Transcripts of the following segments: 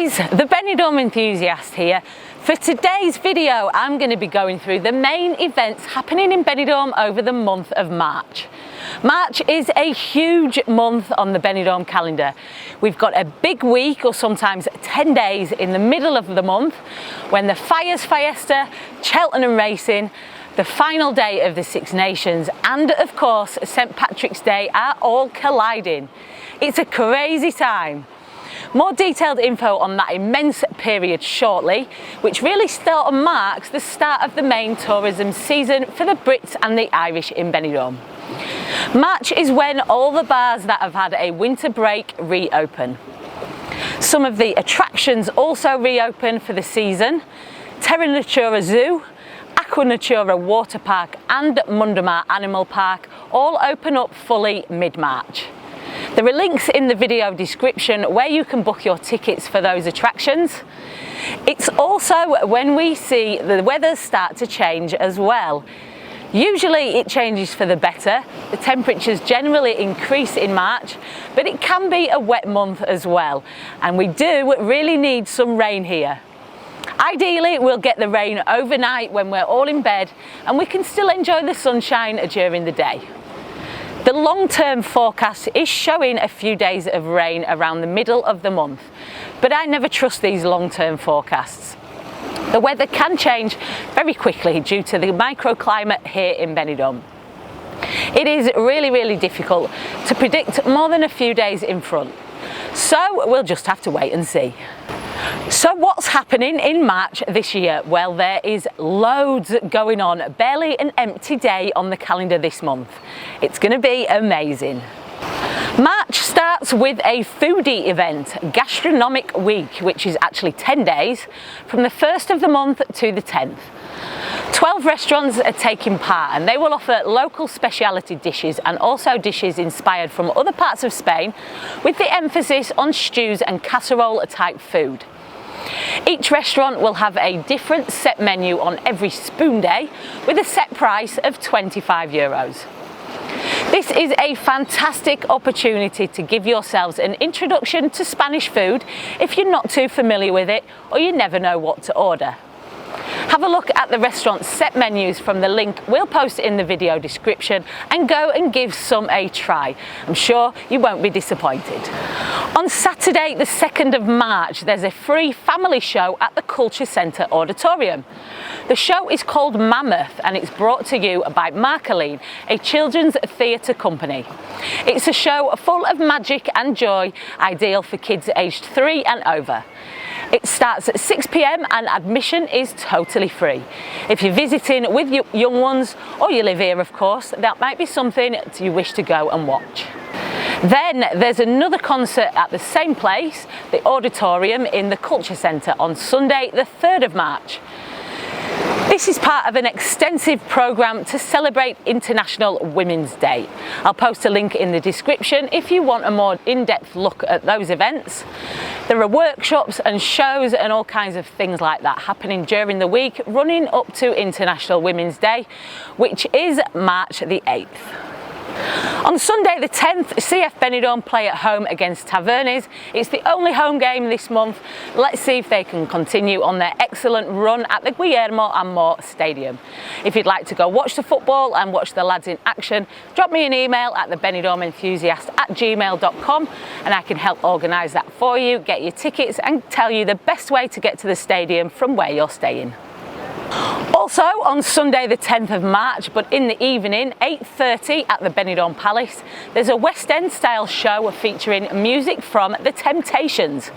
guys, the Benidorm Enthusiast here. For today's video, I'm going to be going through the main events happening in Benidorm over the month of March. March is a huge month on the Benidorm calendar. We've got a big week, or sometimes 10 days in the middle of the month, when the Fallas Fiesta, Cheltenham racing, the final day of the Six Nations, and of course St. Patrick's Day are all colliding. It's a crazy time. More detailed info on that immense period shortly, which really sort of marks the start of the main tourism season for the Brits and the Irish in Benidorm. March is when all the bars that have had a winter break reopen. Some of the attractions also reopen for the season. Terra Natura Zoo, Aqua Natura Water Park and Mundamar Animal Park all open up fully mid-March. There are links in the video description where you can book your tickets for those attractions. It's also when we see the weather start to change as well. Usually it changes for the better. The temperatures generally increase in March, but it can be a wet month as well. And we do really need some rain here. Ideally, we'll get the rain overnight when we're all in bed and we can still enjoy the sunshine during the day. The long-term forecast is showing a few days of rain around the middle of the month, but I never trust these long-term forecasts. The weather can change very quickly due to the microclimate here in Benidorm. It is really difficult to predict more than a few days in front, so we'll just have to wait and see. So what's happening in March this year? Well, there is loads going on, barely an empty day on the calendar this month. It's going to be amazing. March starts with a foodie event, Gastronomic Week, which is actually 10 days, from the 1st of the month to the 10th. 12 restaurants are taking part and they will offer local speciality dishes and also dishes inspired from other parts of Spain, with the emphasis on stews and casserole type food. Each restaurant will have a different set menu on every spoon day with a set price of €25. This is a fantastic opportunity to give yourselves an introduction to Spanish food if you're not too familiar with it or you never know what to order. Have a look at the restaurant's set menus from the link we'll post in the video description and go and give some a try. I'm sure you won't be disappointed. On Saturday the 2nd of March there's a free family show at the Culture Centre Auditorium. The show is called Mammoth and it's brought to you by Marceline, a children's theatre company. It's a show full of magic and joy, ideal for kids aged 3 and over. It starts at 6 p.m. and admission is totally free. If you're visiting with your young ones, or you live here of course, that might be something you wish to go and watch. Then there's another concert at the same place, the Auditorium in the Culture Centre, on Sunday the 3rd of March. This is part of an extensive programme to celebrate International Women's Day. I'll post a link in the description if you want a more in-depth look at those events. There are workshops and shows and all kinds of things like that happening during the week running up to International Women's Day, which is March the 8th. On Sunday the 10th, CF Benidorm play at home against Tavernes. It's the only home game this month. Let's see if they can continue on their excellent run at the Guillermo Amor Stadium. If you'd like to go watch the football and watch the lads in action, drop me an email at thebenidormenthusiast@gmail.com and I can help organise that for you, get your tickets and tell you the best way to get to the stadium from where you're staying. Also on Sunday the 10th of March, but in the evening, 8:30 at the Benidorm Palace, there's a West End style show featuring music from The Temptations.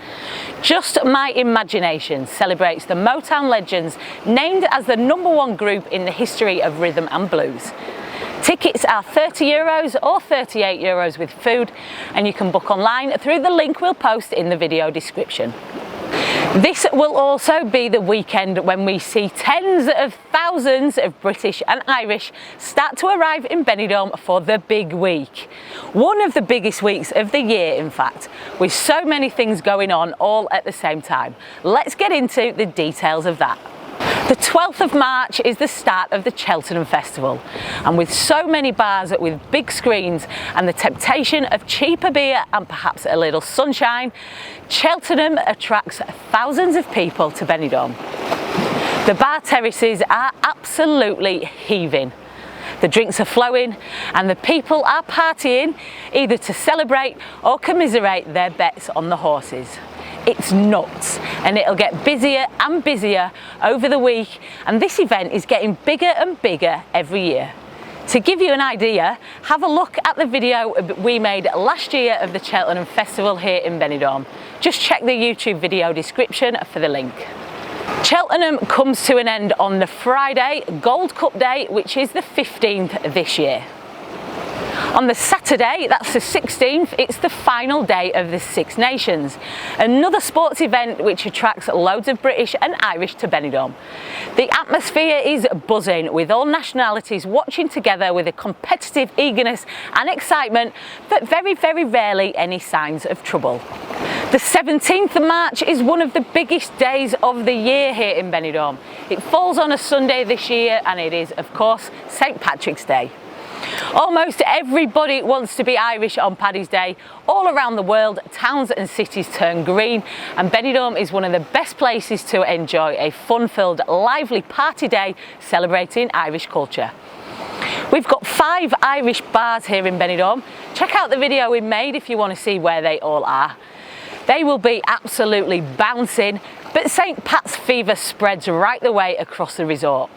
Just My Imagination celebrates the Motown legends named as the #1 group in the history of rhythm and blues. Tickets are €30 or €38 with food, and you can book online through the link we'll post in the video description. This will also be the weekend when we see tens of thousands of British and Irish start to arrive in Benidorm for the big week. One of the biggest weeks of the year, in fact, with so many things going on all at the same time. Let's get into the details of that. The 12th of March is the start of the Cheltenham Festival, and with so many bars with big screens and the temptation of cheaper beer and perhaps a little sunshine, Cheltenham attracts thousands of people to Benidorm. The bar terraces are absolutely heaving. The drinks are flowing and the people are partying either to celebrate or commiserate their bets on the horses. It's nuts, and it'll get busier and busier over the week, and this event is getting bigger and bigger every year. To give you an idea, have a look at the video we made last year of the Cheltenham Festival here in Benidorm. Just check the YouTube video description for the link. Cheltenham comes to an end on the Friday, Gold Cup Day, which is the 15th this year. On the Saturday, that's the 16th, it's the final day of the Six Nations, another sports event which attracts loads of British and Irish to Benidorm. The atmosphere is buzzing, with all nationalities watching together with a competitive eagerness and excitement, but very, very rarely any signs of trouble. The 17th of March is one of the biggest days of the year here in Benidorm. It falls on a Sunday this year, and it is, of course, St. Patrick's Day. Almost everybody wants to be Irish on Paddy's Day. All around the world, towns and cities turn green, and Benidorm is one of the best places to enjoy a fun-filled, lively party day celebrating Irish culture. We've got 5 Irish bars here in Benidorm. Check out the video we made if you want to see where they all are. They will be absolutely bouncing, but St. Pat's fever spreads right the way across the resort.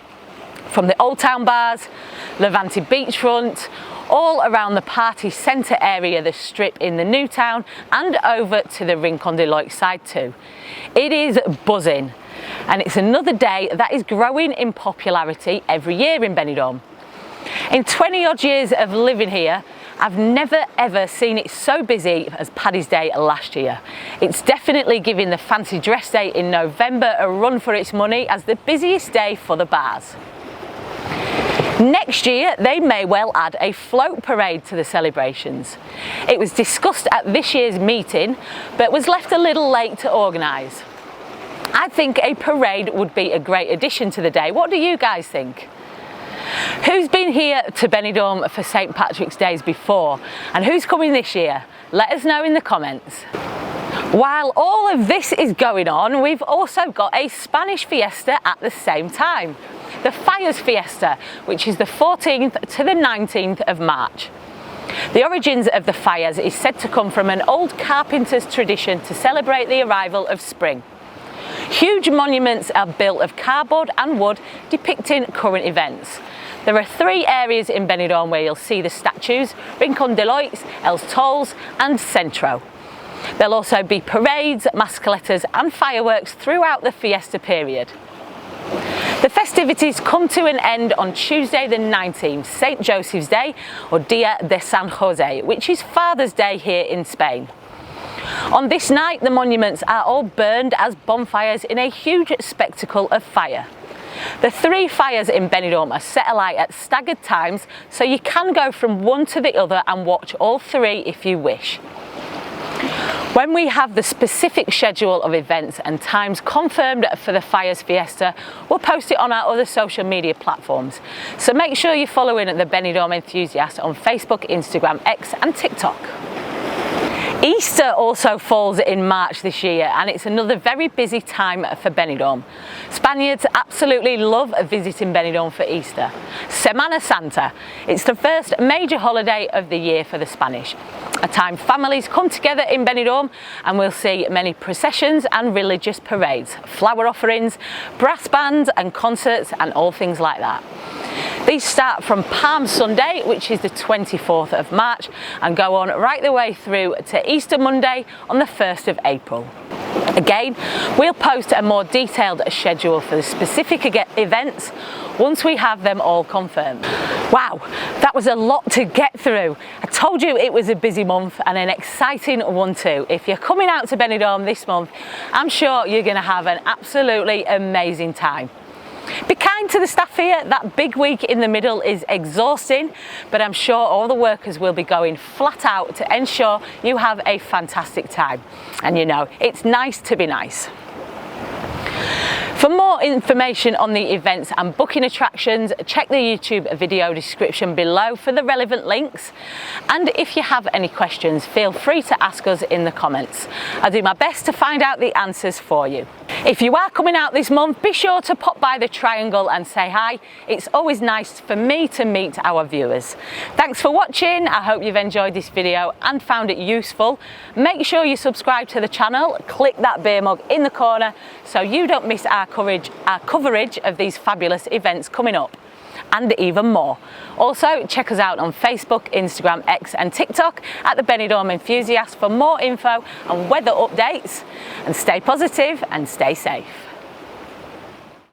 From the Old Town bars, Levante beachfront, all around the party centre area, the Strip in the New Town, and over to the Rincon de Loix side too. It is buzzing, and it's another day that is growing in popularity every year in Benidorm. In 20 odd years of living here, I've never ever seen it so busy as Paddy's Day last year. It's definitely giving the fancy dress day in November a run for its money as the busiest day for the bars. Next year, they may well add a float parade to the celebrations. It was discussed at this year's meeting, but was left a little late to organise. I think a parade would be a great addition to the day. What do you guys think? Who's been here to Benidorm for St. Patrick's Days before, and who's coming this year? Let us know in the comments. While all of this is going on, we've also got a Spanish fiesta at the same time. The Fallas Fiesta, which is the 14th to the 19th of March. The origins of the Fallas is said to come from an old carpenter's tradition to celebrate the arrival of spring. Huge monuments are built of cardboard and wood depicting current events. There are 3 areas in Benidorm where you'll see the statues: Rincon de Loix, Els Tolls and Centro. There'll also be parades, mascletas and fireworks throughout the fiesta period. The festivities come to an end on Tuesday the 19th, St. Joseph's Day, or Dia de San Jose, which is Father's Day here in Spain. On this night, the monuments are all burned as bonfires in a huge spectacle of fire. The 3 fires in Benidorm are set alight at staggered times, so you can go from one to the other and watch all 3 if you wish. When we have the specific schedule of events and times confirmed for the Fallas Fiesta, we'll post it on our other social media platforms. So make sure you're following the Benidorm Enthusiast on Facebook, Instagram, X and TikTok. Easter also falls in March this year, and it's another very busy time for Benidorm. Spaniards absolutely love visiting Benidorm for Easter. Semana Santa, it's the first major holiday of the year for the Spanish, a time families come together in Benidorm, and we'll see many processions and religious parades, flower offerings, brass bands and concerts and all things like that. These start from Palm Sunday, which is the 24th of March, and go on right the way through to Easter Monday on the 1st of April. Again, we'll post a more detailed schedule for the specific events once we have them all confirmed. Wow, that was a lot to get through. I told you it was a busy month and an exciting one too. If you're coming out to Benidorm this month, I'm sure you're going to have an absolutely amazing time. Be kind to the staff here. That big week in the middle is exhausting, but I'm sure all the workers will be going flat out to ensure you have a fantastic time. And you know, it's nice to be nice. For For more information on the events and booking attractions, check the YouTube video description below for the relevant links. And if you have any questions, feel free to ask us in the comments. I'll do my best to find out the answers for you. If you are coming out this month, be sure to pop by the Triangle and say hi. It's always nice for me to meet our viewers. Thanks for watching. I hope you've enjoyed this video and found it useful. Make sure you subscribe to the channel, click that beer mug in the corner so you don't miss our coverage of these fabulous events coming up, and even more. Also, check us out on Facebook, Instagram, X and TikTok at the Benidorm Enthusiast for more info and weather updates. And stay positive and stay safe.